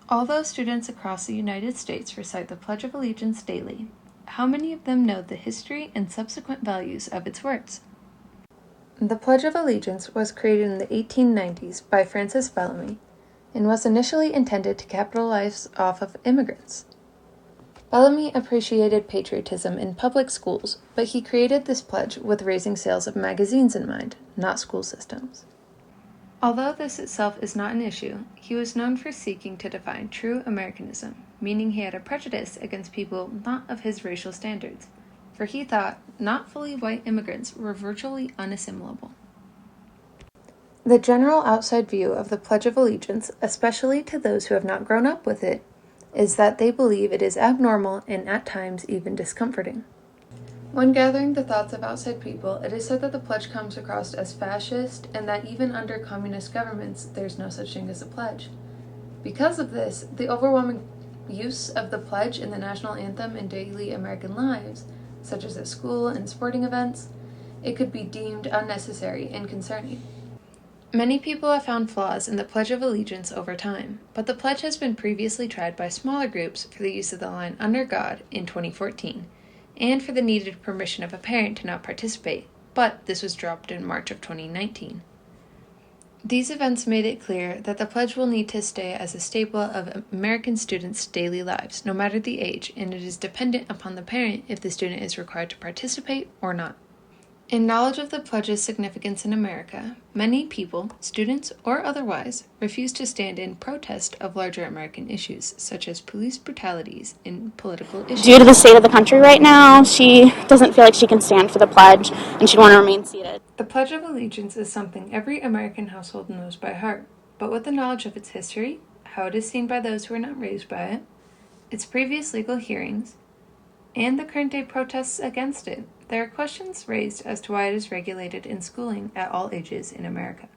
Although students across the United States recite the Pledge of Allegiance daily, how many of them know the history and subsequent values of its words? The Pledge of Allegiance was created in the 1890s by Francis Bellamy and was initially intended to capitalize off of immigrants. Bellamy appreciated patriotism in public schools, but he created this pledge with raising sales of magazines in mind, not school systems. Although this itself is not an issue, he was known for seeking to define true Americanism, meaning he had a prejudice against people not of his racial standards, for he thought not fully white immigrants were virtually unassimilable. The general outside view of the Pledge of Allegiance, especially to those who have not grown up with it, is that they believe it is abnormal and at times even discomforting. When gathering the thoughts of outside people, it is said that the pledge comes across as fascist and that even under communist governments, there's no such thing as a pledge. Because of this, the overwhelming use of the pledge in the national anthem in daily American lives, such as at school and sporting events, it could be deemed unnecessary and concerning. Many people have found flaws in the Pledge of Allegiance over time, but the pledge has been previously tried by smaller groups for the use of the line "Under God" in 2014, and for the needed permission of a parent to not participate, but this was dropped in March of 2019. These events made it clear that the pledge will need to stay as a staple of American students' daily lives, no matter the age, and it is dependent upon the parent if the student is required to participate or not. In knowledge of the pledge's significance in America, many people, students or otherwise, refuse to stand in protest of larger American issues, such as police brutalities and political issues. Due to the state of the country right now, she doesn't feel like she can stand for the pledge, and she'd want to remain seated. The Pledge of Allegiance is something every American household knows by heart, but with the knowledge of its history, how it is seen by those who are not raised by it, its previous legal hearings, and the current-day protests against it, there are questions raised as to why it is regulated in schooling at all ages in America.